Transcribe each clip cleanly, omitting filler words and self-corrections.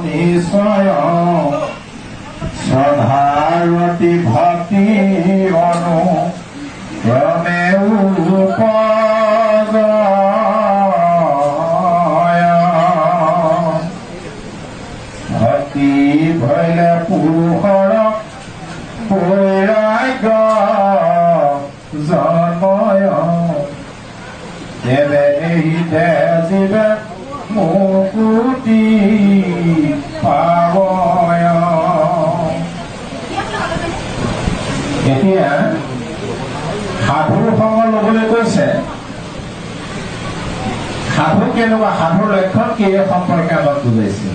নিশ্চয় শ্ৰদ্ধাৰতি ভক্তি অনুক্ৰমে উপজয় ভক্তি ভৈলে পুৰুষৰ বৈৰাগ্য জন্ময় দেৱে এহিতে জীৱে মুকুতি পাবয়। এতিয়া সাধুৰ সংগ লবলৈ কৈছে। সাধু কেনেকুৱা, সাধুৰ লক্ষণ কি সম্পৰ্কে আমাক বুজাইছে।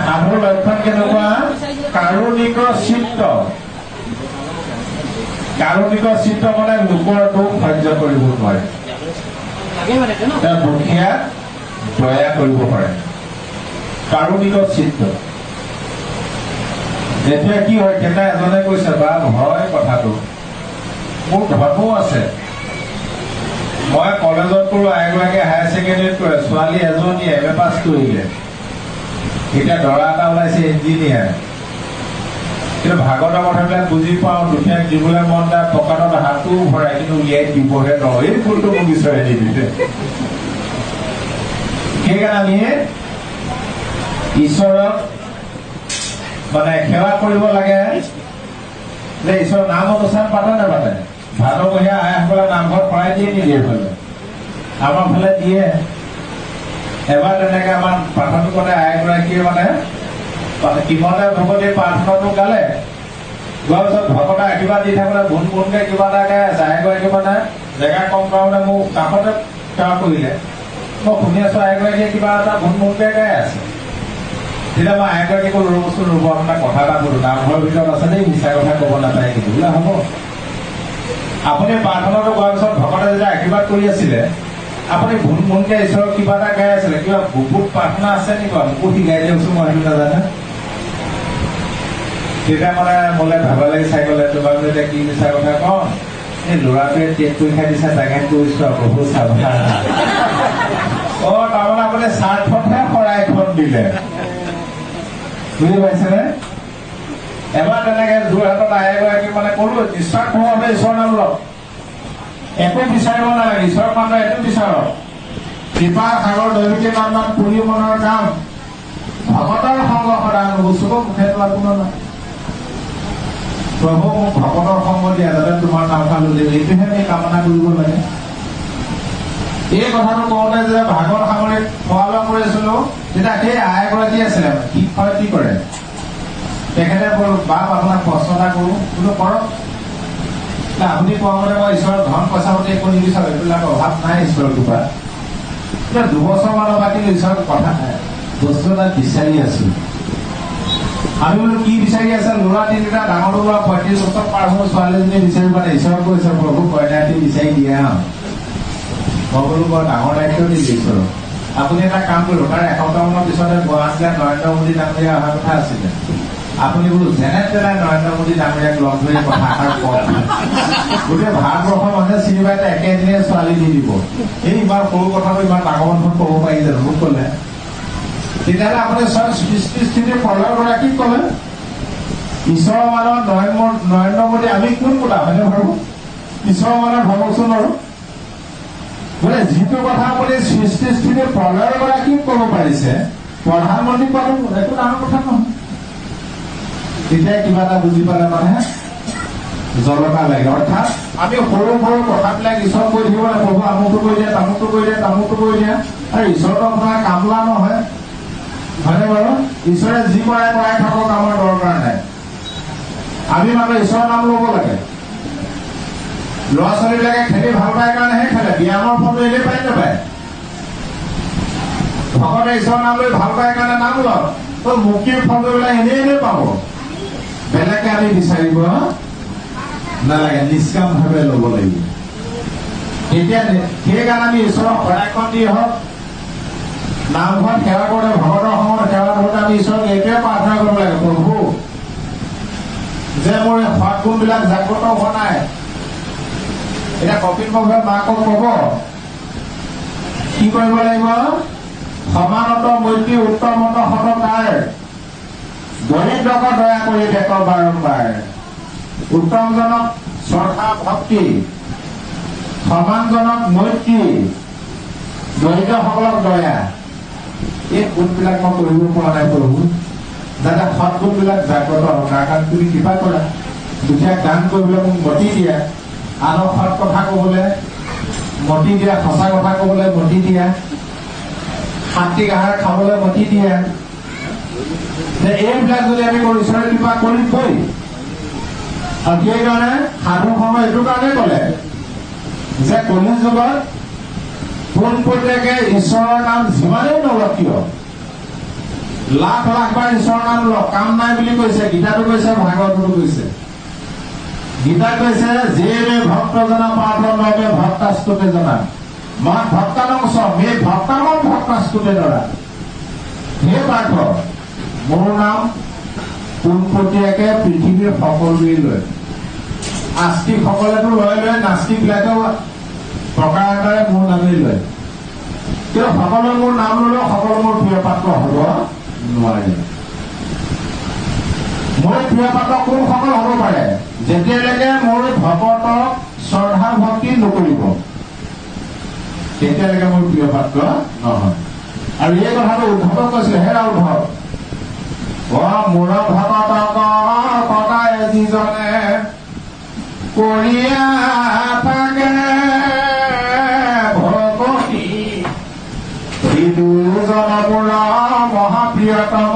সাধুৰ লক্ষণ কেনেকুৱা? কাৰুণিক চিত্ত। কাৰুণিক চিত্ত মানে লোকৰ দুখ সহ্য কৰিব নোৱাৰে, দুখীয়া দয়া কৰিব পাৰে। কাৰুণিক চিত্ত। যেতিয়া কি হয়, কেইটা এজনে কৈছে বা হয় কথাটো, মোৰ ধৰ্মও আছে, মই কলেজত পঢ়ো, এগৰাকী হায়াৰ ছেকেণ্ডেৰীত পঢ়ে, ছোৱালী এজনী MA পাছ কৰিলে, এতিয়া দৰা এটা ওলাইছে ইঞ্জিনিয়াৰ। কিন্তু ভাগৱতৰ কথাবিলাক বুজি পাওঁ, দুখীয়াক দিবলৈ মন যায়, পকেটত হাতটো ভৰাই, কিন্তু উলিয়াই দিবহে নহয়, এই ফুলটো মোক ঈশ্বৰে নিদিলে। সেইকাৰণে আমি ঈশ্বৰক মানে সেৱা কৰিব লাগে। যে ঈশ্বৰৰ নাম অনুষ্ঠান পাতে নাপাতে? ভাদমহীয়া আইসকলে নামঘৰত ভৰাই দিয়ে নিদিয়ে? ফালে আমাৰ ফালে দিয়ে। এবাৰ তেনেকে আমাৰ প্ৰাথমিকতে আইগৰাকীয়ে মানে কিমতে ভকতে প্ৰাৰ্থনাটো গালে, গোৱাৰ পিছত ভকতে আশীৰ্বাদ দি থাকোঁতে ভুন ভুনকে কিবা এটা গাই আছে। আইগৰাকী মানে জেগা কম কাৰণে মোক কাষতে সেৱা কৰিলে, মই শুনি আছো আইগৰাকীয়ে কিবা এটা ভুন ভুনকে গাই আছে। তেতিয়া মই আইগৰাকী ক'লো, ৰ'বচোন ৰ'ব, আপোনাক কথা এটা ক'লো, নামঘৰৰ ভিতৰত আছে দেই, মিছা কথা ক'ব নাপায় কিন্তু। বোলে হ'ব। আপুনি প্ৰাৰ্থনাটো গোৱাৰ পিছত ভকতে যেতিয়া আশীৰ্বাদ কৰি আছিলে, আপুনি ভুন ভুনকে ঈশ্বৰক কিবা এটা গাই আছিলে, কিবা বুকুত প্ৰাৰ্থনা আছে নেকি? মোকো শিকাই দিয়কচোন, মই সেইটো নাজানো। তেতিয়া মানে মোলে ভাবা লাগি চাই গ'লে, তোমাক এতিয়া কি মিছা কথা কওঁ, এই ল'ৰাটোৱে টেট পৰীক্ষা দিছে, তাকে কৰিছো আৰু বহুত চাবা। তাৰমানে আপুনি স্বাৰ্থতহে শৰাইখন দিলে, বুজি পাইছেনে? এবাৰ তেনেকে যোৰহাটত আইগৰাকী মানে ক'লো, নিস্বাৰ্থভাৱে ঈশ্বৰৰ নাম লওক, একো বিচাৰিব নালাগে, ঈশ্বৰৰ মানুহ এইটো বিচাৰক, কৃপা সাগৰ দৈৱিকী নাম পুৰি মনৰ কাম, ভকতৰ সংগ সদায় নুগুচুব, মুখে লোৱা কোনো নাই। প্ৰভু মোক ভকতৰ সংগ দিয়া, যাতে তোমাৰ নাম খালো দিম, এইটোহে আমি কামনা কৰিব লাগে। এই কথাটো কওঁতে যে ভাগৱত সামৰিক খোৱা লোৱা কৰি আছিলো, তেতিয়া সেই আইগৰাকী আছিলে, শিক্ষয়িত্ৰী কৰে, তেখেতে বাপ আপোনাক প্ৰশ্ন এটা কৰো, বোলো কৰক। আপুনি কোৱা মতে মই ঈশ্বৰৰ ধন পইচা পাতি একো নিবিচাৰো, এইবিলাক অভাৱ নাই ঈশ্বৰৰ কৃপা। 2 বছৰ মানৰ বাকী ঈশ্বৰৰ কথা নাই, বস্তু এটা বিচাৰি আছো। আমি বোলো কি বিচাৰি আছে? ল'ৰা 3টা, ডাঙৰ ল'ৰা 35 বছৰ পাৰ হ'ব, ছোৱালীজনী বিচাৰি পালে। ঈশ্বৰক কৈছে, প্ৰভু কইনা এটি বিচাৰি দিয়া। মই বোলো বৰ ডাঙৰ দায়িত্ব দিছে ঈশ্বৰক। আপুনি এটা কাম কৰিব, তাৰ এসপ্তাহমানৰ পিছতে গুৱাহাটীত নৰেন্দ্ৰ মোদী ডাঙৰীয়া অহাৰ কথা আছিলে। আপুনি বোলো যেনে তেনে নৰেন্দ্ৰ মোদী ডাঙৰীয়াক লগ ধৰি কথাষাৰ কওক, গোটেই ভাৰতবৰ্ষৰ মানুহে চিনি পাই একেদিনে ছোৱালী দি দিব। এই ইমান সৰু কথাটো ইমান ডাঙৰ মানুহক ক'ব পাৰি জানো? মোক ক'লে। তেতিয়াহ'লে আপুনি সৃষ্টিৰ প্ৰলয়গৰাকীক ক'লে, ঈশ্বৰৰ মানত নৰেন্দ্ৰ মোদী আমি কোন বোলা হয়নে বাৰু? ঈশ্বৰৰ মানত ভাবকচোন বাৰু, বোলে যিটো কথা আপুনি সৃষ্টিৰ প্ৰলয়গৰাকীক ক'ব পাৰিছে, প্ৰধানমন্ত্ৰীক ক'ব একো ডাঙৰ কথা নহয়। তেতিয়া কিবা এটা বুজি পালে মানে জলকা লাগে। অৰ্থাৎ আমি সৰু সৰু কথাবিলাক ঈশ্বৰ কৈ থাকিব লাগে, প্ৰভু আমুকটো কৰি দিয়া, তামুকটো কৰি দিয়া, তামুকটো কৰি দিয়া। আৰু ঈশ্বৰৰ আপোনাৰ কামলা নহয়, হয়নে বাৰু? ঈশ্বৰে যি কৰাই কৰাই থাকক, আমাৰ দৰকাৰ নাই। আমি মানে ঈশ্বৰৰ নাম ল'ব লাগে। ল'ৰা ছোৱালীবিলাকে খেলি ভাল পায় কাৰণেহে খেলে, ব্যায়ামৰ ফলটো এনেই পাই নাপায়। ভকতে ঈশ্বৰৰ নাম লৈ ভাল পায় কাৰণে নাম লওক, তো মুক্তিৰ ফলটো বিলাক এনেই পাব। বেলেগে আমি বিচাৰিব নালাগে, নিষ্কামভাৱে ল'ব লাগিব। এতিয়া সেইকাৰণে আমি ঈশ্বৰক শৰাইখন দি হওক, নামঘৰত সেৱা কৰোঁতে, ভকতৰ সময়ত সেৱা কৰোঁতে আমি ঈশ্বৰক এইটোৱে প্ৰাৰ্থনা কৰিব লাগে, প্ৰভু যে মোৰ এই সৎগুণবিলাক জাগ্ৰত হোৱা নাই। এতিয়া কপিল প্ৰভুৱে মাকক ক'ব, কৰিব লাগিব সমানত মৈত্ৰী উত্তমত সততাৰ দৰিদ্ৰক দয়া কৰি দেখ বাৰম্বাৰ উত্তমজনক শ্ৰদ্ধা ভক্তি সমানজনক মৈত্ৰী দৰিদ্ৰসকলক দয়া এই গুণবিলাক মই কৰিব পৰা নাই প্ৰভু যাতে সৎগুণবিলাক জাগ্ৰত হওক তাৰ কাৰণে তুমি কৃপা কৰা দুখীয়াক দান কৰিবলৈ মোক মতি দিয়া আনক সৎ কথা ক'বলৈ মতি দিয়া সঁচা কথা ক'বলৈ মতি দিয়া সাত্বিক আহাৰ খাবলৈ মতি দিয়া এইবিলাক যদি আমি ঈশ্বৰৰ কৃপা কৰিবই আৰু সেইকাৰণে সাধু সময় এইটো কাৰণে ক'লে যে কলি যুগত পোনপটীয়াকে ঈশ্বৰৰ নাম যিমানেই নলওক কিয় লাখ লাখ বাৰ ঈশ্বৰৰ নাম লওক কাম নাই বুলি কৈছে গীতাটো কৈছে ভাগৱততো কৈছে গীতা কৈছে যে মে ভক্ত জনা পাৰ্থ নমে ভক্তাস্তুতে জনা মই ভক্তানং মে ভক্তানং ভক্তাস্তুতে ধৰা হে পাৰ্থ মোৰ নাম পোনপটীয়াকে পৃথিৱীৰ সকলোৱে লয় আস্তিক সকলেতো লয় লয় নাস্তিক বিলাকেও প্ৰকাৰান্তৰে মোৰ নামেই লয় কিন্তু সকলো মোৰ নাম ললেও সকলো মোৰ প্ৰিয় পাত্ৰ হ'ব নোৱাৰে মোৰ প্ৰিয় পাত্ৰ কোনসকল হ'ব পাৰে যেতিয়ালৈকে মোৰ ভকতক শ্ৰদ্ধা ভক্তি নকৰিব তেতিয়ালৈকে মোৰ প্ৰিয় পাত্ৰ নহয় আৰু এই কথাটো উদ্ধৱ কৈছিলে হে উদ্ধৱ মোৰ ভকতক ককাই যিজনে কৰিয়া থাকে ভকতি দুজন মোৰ মহাপ্ৰিয়তম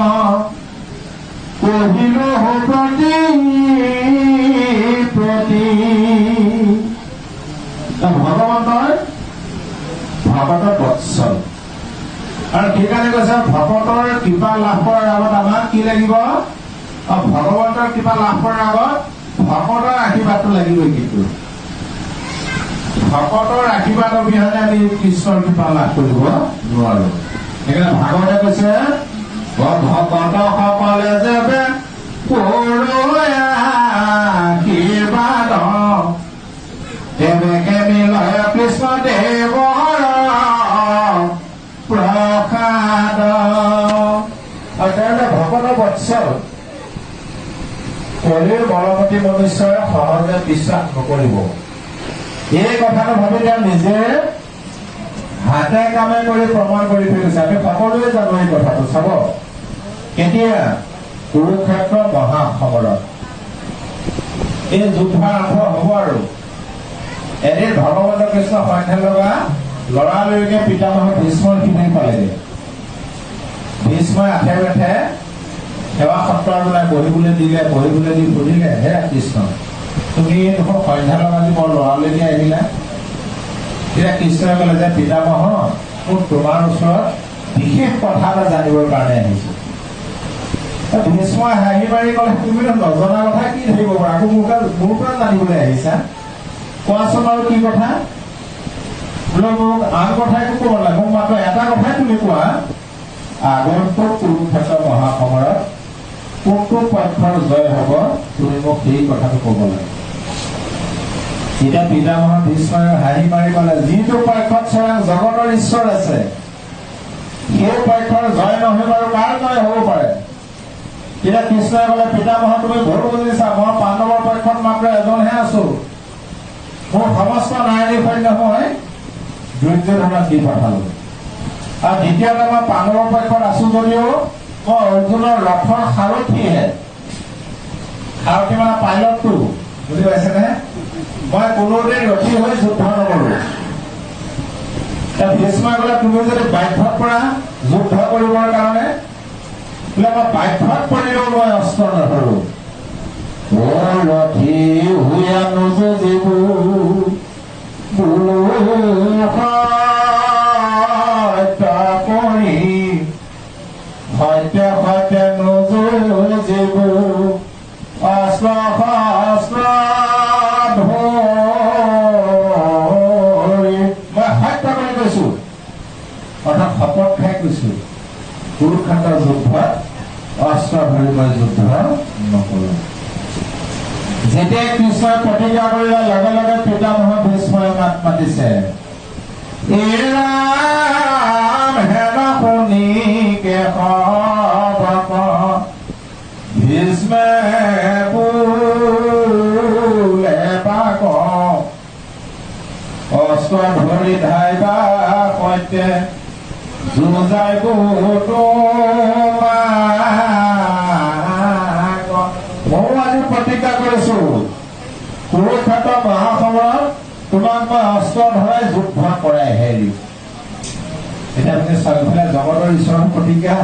কহিলো প্ৰতি প্ৰতি ভগৱন্তৰ ভকত বৎসল আৰু সেইকাৰণে কৈছে ভকতৰ কৃপা লাভ কৰাৰ আগত আমাক কি লাগিব ভগৱন্তৰ কৃপা লাভ কৰাৰ আগত ভকতৰ আশীৰ্বাদটো লাগিবই কিন্তু ভকতৰ আশীৰ্বাদ অবিহনে আমি কৃষ্ণৰ কৃপা লাভ কৰিব নোৱাৰো সেইকাৰণে ভাগৱতে কৈছে ভকত সকলে যেবে আশীৰ্বাদ তেবেকে মিলয় কৃষ্ণ দেৱৰ প্ৰসাদ ভকত বৎসল কলিৰ বলৱতী মনুষ্যই সহজে বিশ্বাস নকৰিব এই কথাটো ভাবি তেওঁ নিজে হাতে কামে কৰি প্ৰমাণ কৰি থৈ গৈছে আমি সকলোৱে জানো এই কথাটো চাব কেতিয়া কুৰুক্ষেত্ৰ মহাসমৰত এই যুদ্ধ আৰম্ভ হ'ব আৰু এদিন ভগৱন্ত কৃষ্ণ সন্ধ্যা লগা লৰালৰিকে পিতামহ ভীষ্মৰ শিবিৰ পালেগে ভীষ্মই আঠে বেঠে সেৱা সত্ৰৰ বোলে বহিবলৈ দি সুধিলে হে কৃষ্ণ তুমি দেখোন সন্ধ্যা লগালি বৰ লৰালৰিকে আহিলা তেতিয়া কৃষ্ণই ক'লে যে পিতামহ মোক তোমাৰ ওচৰত বিশেষ কথা এটা জানিবৰ কাৰণে আহিছো ভীষ্মই হাঁহি মাৰি ক'লে তুমি নজনা কথা কি ধৰিব পাৰা আকৌ মোৰ পৰা জানিবলৈ আহিছা কোৱাচোন আৰু কি কথা বোলে মোক আন কথা একো ক'ব নালাগে মোক মাত্ৰ এটা কথাই তুমি কোৱা আগন্তুক কুৰুক্ষেত্ৰ মহাসমৰত কোনটো পক্ষৰ জয় হ'ব তুমি মোক সেই কথাটো ক'ব লাগে এতিয়া পিতামহ ভীষ্মই হাঁহি মাৰি ক'লে যিটো পক্ষত স্বয়ং জগতৰ ঈশ্বৰ আছে সেই পক্ষৰ জয় নহয় বাৰু কাৰ জয় হ'ব পাৰে তেতিয়া কৃষ্ণই ক'লে পিতামহ তুমি ভুল বুজিছা মই পাণ্ডৱৰ পক্ষত মাত্ৰ এজনহে আছো মোৰ সমস্ত নাৰী সৈন্য মই দুৰ্যোধনক দি পঠালো আৰু দ্বিতীয়তে মই পাণ্ডৱৰ পক্ষত আছো যদিও মই অৰ্জুনৰ ৰথৰ সাৰথিহে সাৰথি মানে পাইলটটো বুজি পাইছেনে মই কোনোদিন ৰথি হৈ যুদ্ধ নকৰো ভীষ্মই ক'লে তুমি যদি বাধ্যত পৰা যুদ্ধ কৰিবৰ কাৰণে বোলে মই বাধ্যত পৰিলেও মই অস্ত্ৰ নধৰো ৰথি হুয়া নযুজিব বোলো কৰি সত্য সত্য নযুজিব অস্ত্ৰ শস্ত্ৰ ধৰি মই সত্য কৰি কৈছো অৰ্থাৎ শপত খাই কৈছো কুৰুক্ষেত্ৰ যুদ্ধত অস্ত্ৰ ধৰি মই যুদ্ধ নকৰো যেতিয়া কৃষ্ণই প্ৰতিজ্ঞা কৰিলে লগে লগে পিতামহ ভীষ্মই মাত মাতিছে এৰা ধৰি ধাইবা সৈতে যুঁজাই বহুতো ময়ো আজি প্ৰতিজ্ঞা কৰিছো কুৰুক্ষেত্ৰ মহাসমৰত তোমাক মই অস্ত্ৰ ধৰাই যুদ্ধ কৰাই হেৰি। এতিয়া আপুনি চাৰিওফালে জগতৰ ঈশ্বৰৰ প্ৰতিজ্ঞা,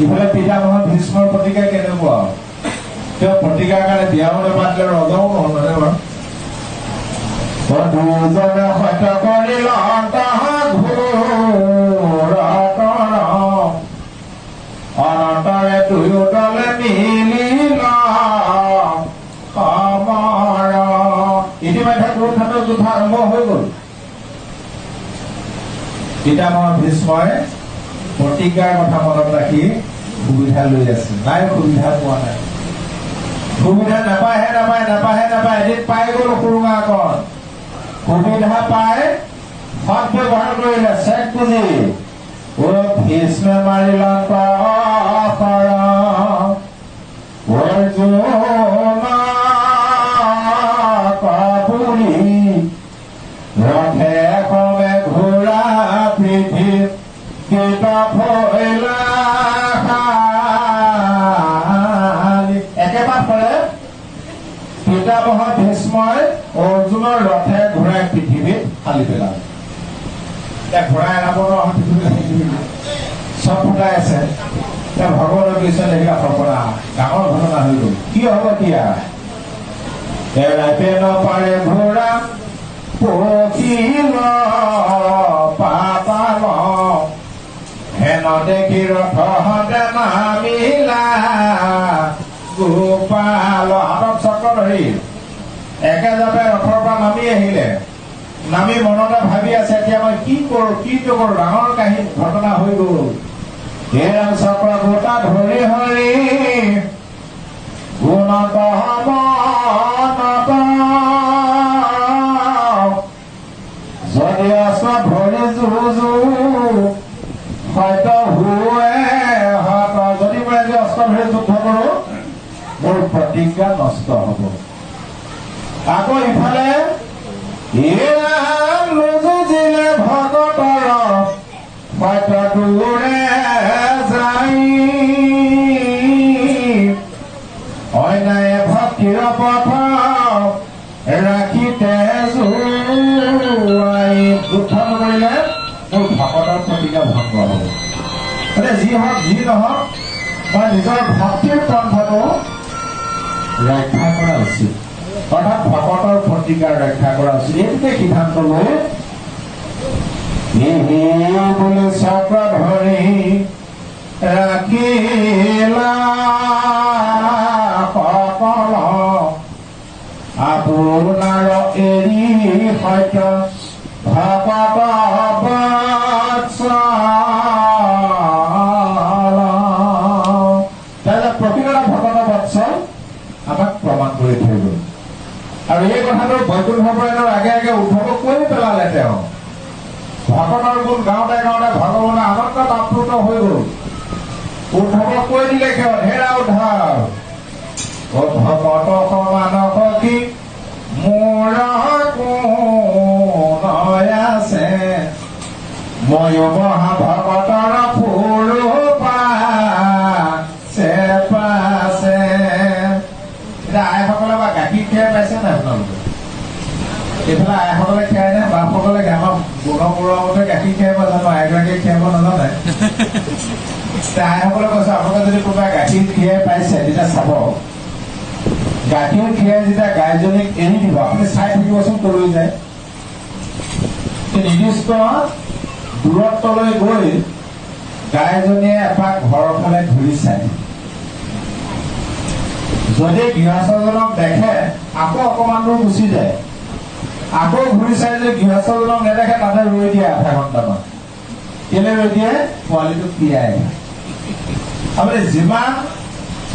ইফালে পিতামহ ভীষ্মৰ প্ৰতিজ্ঞা কেনেকুৱা? তেওঁ প্ৰতিজ্ঞাৰ কাৰণে বিয়াও নাপাতিলে ৰজাও নহ'লে বাৰু। দুজনে সত্য কৰিল অনন্তৰে দুয়ো দলে মিলিল সমৰ। ইতিমধ্যে কুৰুক্ষেত্ৰৰ যুদ্ধ আৰম্ভ হৈ গ'ল। পিতামহ ভীষ্মই প্ৰতিজ্ঞাৰ কথা মনত ৰাখি সুবিধা লৈ আছে, নাই সুবিধা পোৱা নাই। সুবিধা নাপায়হে এদিন পাই গ'ল সুৰুঙাকণ। সুবিধা পাই সৎ ব্যৱহাৰ কৰিলে চেক পুঁজি ভীষ্মে মাৰিল ৰথে কমে ঘোঁৰা পৃথিৱী একেবাৰে ফলে পিতামহ ভীষ্মই অৰ্জুনৰ ৰথে ঘোঁৰাই পৃথিৱীত ফালি পেলালে। এতিয়া ঘোঁৰাই ৰাৱণৰ চব ফুটাই আছে। এতিয়া ভগৱানৰ কৈছে এইবিলাক সপনা ডাঙৰ ঘটনা হৈ গ'ল। কি হ'ব এতিয়া? এৰাইতে নপাৰে ঘোঁৰা পকিল পাতাল হেন দেখি ৰথহঁতে নামিলা গোপাল। হাতত চক্ৰ ধৰি একেজাপে ৰথৰ পৰা নামি আহিলে। নামি মনতে ভাবি আছে এতিয়া মই কি কৰো ডাঙৰ কাহিনী ঘটনা হৈ গ'ল। হেৰাম চক্ৰ গোটা ধৰি হৰি গুণত যদি অস্ত্ৰ ধৰি যুঁজো সত্য হুৱে হাত। যদি মই আজি অস্ত্ৰ ধৰি যুদ্ধ কৰো মোৰ প্ৰতিজ্ঞা নষ্ট হব। আকৌ ইফালে যুঁজিলে ভগতৰ সত্য দূৰে যাই অন্যায় ভক্তিৰ পথ ৰাখি তেজুৱাই। যুদ্ধ নকৰিলে মোৰ ভকতৰ প্ৰতিজ্ঞা ভংগ হ'ব। মানে যি হওক যি নহওক মই নিজৰ ভক্তিৰ পন্থাটো ৰক্ষা কৰা উচিত, অৰ্থাৎ ভকতৰ প্ৰতিজ্ঞা ৰক্ষা কৰা উচিত। এইটোকে সিদ্ধান্ত লৈ বুলি চক্ৰ ধৰি ৰাখিলা সকল আপোনাৰ এৰি সত্য ভকত প্ৰকৃততে ভকত বৎসল আমাক প্ৰমাণ কৰি থৈ গ'ল। আৰু এই কথাটো বৈকুণ্ঠ পুৰাণৰ আগে আগে উদ্ধৱক কৈ পেলালে। তেওঁ ভকতৰ গুণ গাওঁতে গাওঁতে ভগৱানে আনন্দত আপ্লুত হৈ গ'ল। উদ্ধৱক কৈ দিলে কিয়? হেৰা উদ্ধৱ, ভকত সমান সখী মোৰ কোন আছে, ময়ো মহাভকতৰ ফুৰুপা চেপাছে। এতিয়া আইসকলে বা গাখীৰ খীৰাই পাইছে নাই আপোনালোকে? এইফালে আইসকলে খীৰাই নাই, বাপসকলে আমাৰ গুণপুৰৰ মতে গাখীৰ খীৰাব জানো, আইগৰাকীয়ে খীৰাব নাজানে। আইসকলে কৈছে আপোনালোকে যদি কোনোবাই গাখীৰ খীৰাই পাইছে তেতিয়া চাব, গাখীৰ খীৰাই যেতিয়া গাইজনীক এৰি দিব আপুনি চাই থাকিবচোন তলৈ যায়। নিৰ্দিষ্ট দূৰত্বলৈ গৈ গাইজনীয়ে এপাক ঘৰৰ ফালে ঘূৰি চায়। যদি গৃহস্থজনক দেখে আকৌ অকমান দূৰ গুচি যায়, আকৌ ঘূৰি চাই যদি গৃহস্থজনক নেদেখে তাতে ৰৈ দিয়ে আধা ঘণ্টামান। কেলে ৰৈ দিয়ে? পোৱালিটো খীৰাই। আপুনি যিমান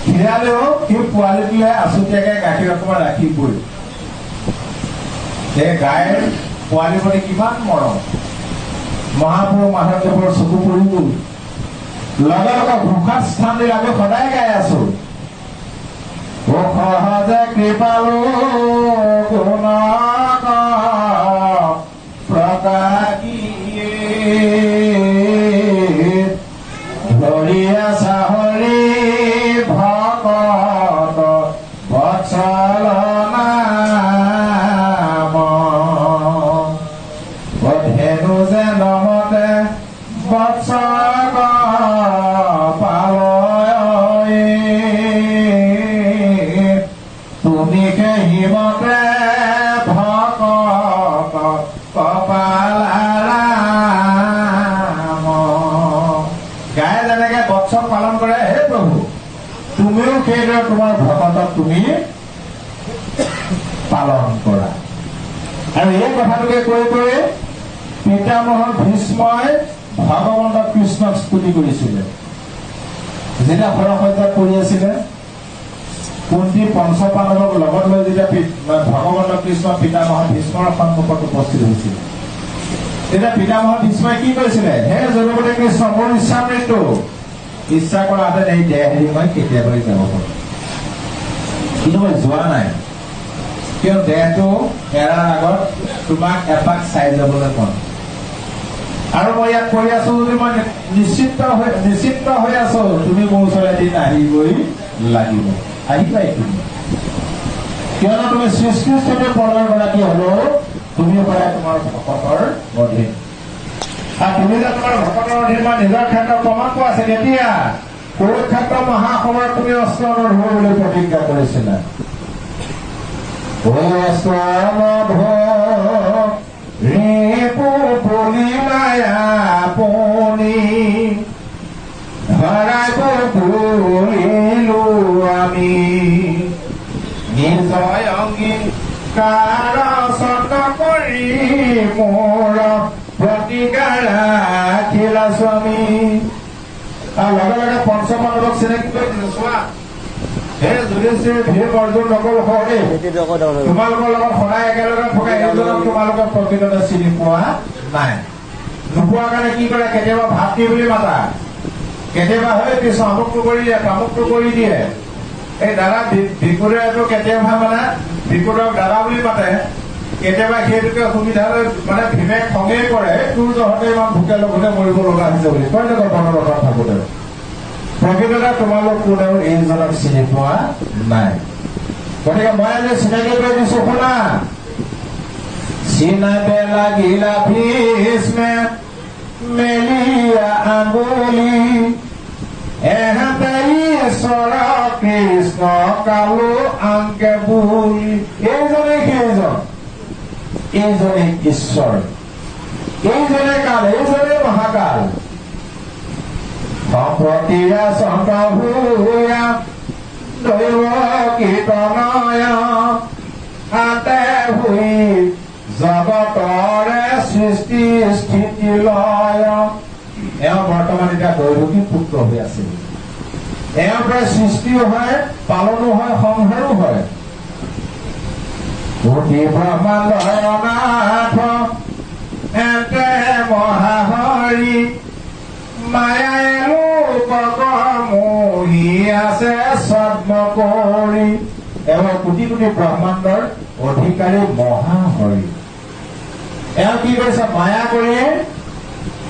খীৰালেও সেই পোৱালিটোৱে আছুতীয়াকে গাখীৰ অকমান ৰাখিবই। সেই গাইৰ পোৱালিৰ প্ৰতি কিমান মৰম। মহাপুৰুষ মাধৱদেৱৰ চকু পৰি গ'ল। লগে লগে ঘোষাত স্থান দিলে আমি সদায় গাই আছো, সহজে কৃপালু গুণ প্ৰকাশ লাগিয়ে ধৰি আছা হৰি ভকত বৎসল নাম ধেনু যে নমতে বৎসক পালয় তুমি হিমতে ভকত কপালাৰাম গায়ে যেনেকে বৎসক পালন কৰে হে প্ৰভু তুমিও সেইদৰে তোমাৰ ভকতক তুমি পালন কৰা আৰু এই কথাটোকে কৈ কৈ পিতামহ ভীষ্মই ভগৱন্ত কৃষ্ণক স্তুতি কৰিছিলে যেতিয়া সৰসজ্জাত পৰি আছিলে কুন্তি পঞ্চপাণ্ডৱক লগত লৈ যেতিয়া ভগৱন্ত কৃষ্ণ পিতামহ ভীষ্মৰ সন্মুখত উপস্থিত হৈছিল তেতিয়া পিতামহ ভীষ্মই কি কৈছিলে হে যদুপতি কৃষ্ণ মোৰ ইচ্ছা মৃত্যু ইচ্ছা কৰাহেঁতেন এই দেহ এৰি মই কেতিয়াবাই যাব পাৰোঁ কিন্তু মই যোৱা নাই কিয় দেহটো এৰাৰ আগত তোমাক এপাক চাই যাবলৈ মন আৰু মই ইয়াত পঢ়ি আছো যদি মই নিশ্চিত হৈ আছো তুমি মোৰ ওচৰত এদিন আহিবই লাগিব আহিবাই তুমি কিয়নো তুমি সৃষ্টিৰ পৰগৰাকী হলেও তুমি সদায় তোমাৰ ভকতৰ অধীন আৰু তুমি যে তোমাৰ ভকতৰ অধীন মই নিজৰ ক্ষেত্ৰত প্ৰমাণ পোৱা আছে কেতিয়া কুৰুক্ষেত্ৰ মহাসমৰত তুমি অস্ত্ৰ নধৰো বুলি প্ৰতিজ্ঞা কৰিছিলা ৰিপু বলি আপুনি ধৰাই পৰিলো আমি নিজয় অংগীকাৰ চত কৰি মোৰ প্ৰতিকাৰ ৰাখিলা স্বামী আৰু লগে লগে পঞ্চপাণ্ডৱক চিনাকি কৰি দিলো চোৱা হে যুধিষ্ঠিৰ ভীম অৰ্জুন নকল সহদেৱ তোমালোকৰ লগত সদায় একেলগে থকা এইজনক তোমালোকে প্ৰকৃততে চিনি পোৱা নাই নোপোৱা কাৰণে কি কৰে কেতিয়াবা ভাতৃ বুলি মাতা কেতিয়াবা হয় কৃষ্ণ আমুকটো কৰি দিয়ে তামুকটো কৰি দিয়ে এই দাদা ভিকুৰেটো কেতিয়াবা মানে ভিকুৰক দাদা বুলি মাতে কেতিয়াবা সেইটোকে সুবিধা লৈ মানে ভীমে খঙেই কৰে তোৰ জহতে ইমান ভোকে লগতে মৰিব লগা হৈছে বুলি কয় দেখোন মনত থাকোতে প্ৰকৃততে তোমালোক কোনেও এইজনক চিনি পোৱা নাই গতিকে মই আজি চিনাকি কৰি দিছো শুনা চিনাবে লাগিলা ভীষ্মে মেলিয়া আঙুলি এহাতেই ঈশ্বৰ কৃষ্ণ কালো আংকে বুলি এইজনে সেইজন এইজনে ঈশ্বৰ এইজনে কাল এইজনে মহাকাল সম্প্ৰতিয়া সম্প্ৰভূয়া দৈৱ কীৰ্তনয় আতে হুই জগতৰে সৃষ্টি স্থিতি লয় এওঁ বৰ্তমান এতিয়া দৈৱকী পুত্ৰ হৈ আছে এওঁৰ পৰা সৃষ্টিও হয় পালনো হয় সংহাৰো হয় কোটি ব্ৰহ্মাণ্ডৰ নাথ এতে মহাহৰি মায়াই লোকক মোহি আছে স্বপ্ন কৰি এওঁ কোটি কোটি ব্ৰহ্মাণ্ডৰ অধিকাৰী মহাহৰি এওঁ কি কৰিছে মায়া কৰি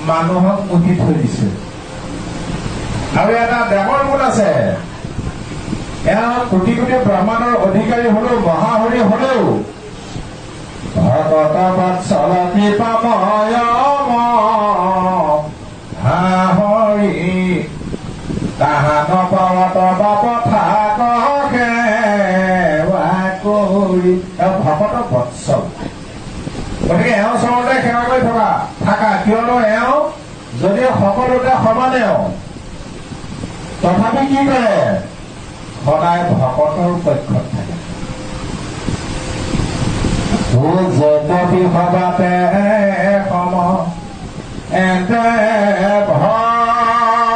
মানুহক মুঠি থৈ দিছে আৰু এটা দেৱৰ গুণ আছে এওঁ কোটি কোটি ব্ৰহ্মাণ্ডৰ অধিকাৰী হলেও মহাহৰি হলেও ভগত বৎসল কৃপাময় হৰি তাহান পাৱত বাপ থাক সেৱা কৰি ভকত বৎসল গতিকে এওঁ চৰতে সেৱা কৰি থাকা কিয়নো এওঁ যদিও সকলোতে সমানেও তথাপি কি কৰে সদায় ভকতৰ পক্ষত থাকে যদ্যপি সবাতে সম এতে ভগৱন্ত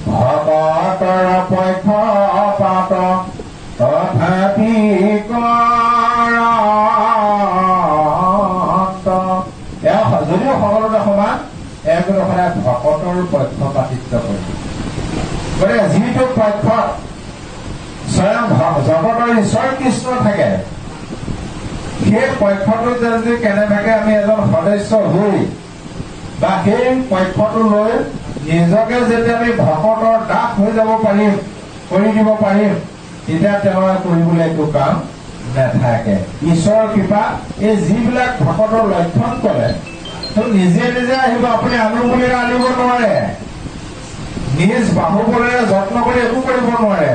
ভকতৰ পক্ষ পাত তথাপি যদিও সকলোতে সমান এগুলো সদায় ভকতৰ পক্ষপাতিত্ব কৰে গতিকে যিটো পক্ষত স্বয়ং জগতৰ ঈশ্বৰ কৃষ্ণ থাকে সেই পক্ষটোত যদি কেনেবাকে আমি এজন সদস্য হৈ বা সেই পক্ষটো লৈ নিজকে যেতিয়া আমি ভকতৰ দাস হৈ যাব পাৰিম, কৰি দিব পাৰিম, তেতিয়া তেওঁ কৰিবলৈ একো কাম নাথাকে। ঈশ্বৰৰ কৃপা এই যিবিলাক ভকতৰ লক্ষণ কৰে নিজে নিজে আহিব, আপুনি আনো বুলি আনিব নোৱাৰে, নিজ বাহুবলেৰে যত্ন কৰি একো কৰিব নোৱাৰে।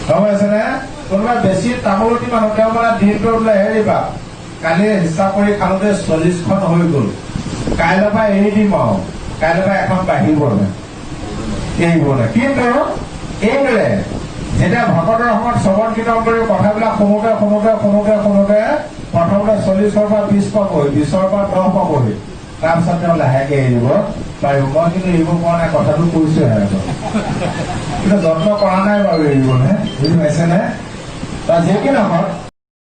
গম পাইছেনে? কোনোবা বেছি তামোলতী মানুহ তেওঁ মানে দিনটো বোলে হেৰিবা কালি হিচাপ কৰি খালোতে 40খন হৈ গ'ল, কাইলৈৰ পৰা এৰি দিম আৰু কাইলৈৰ পৰা এখন বাঢ়িব এৰিব নে। কিন্তু এইদৰে যেতিয়া ভকতৰ সময়ত শ্ৰৱণ কীৰ্তন কৰি কথাবিলাক শুনোতে শুনোতে শুনোতে শুনোতে প্ৰথমতে 40ৰ পৰা 20 পাবহি, 20ৰ পৰা 10 পাবহি, তাৰপিছত তেওঁ লাহেকে এৰিব পাৰিব। মই কিন্তু এৰিব পৰা নাই, কথাটো কৈছোহে আকৌ, কিন্তু যত্ন কৰা নাই বাৰু এৰিবনে, বুজি পাইছেনে? যি কি নহওক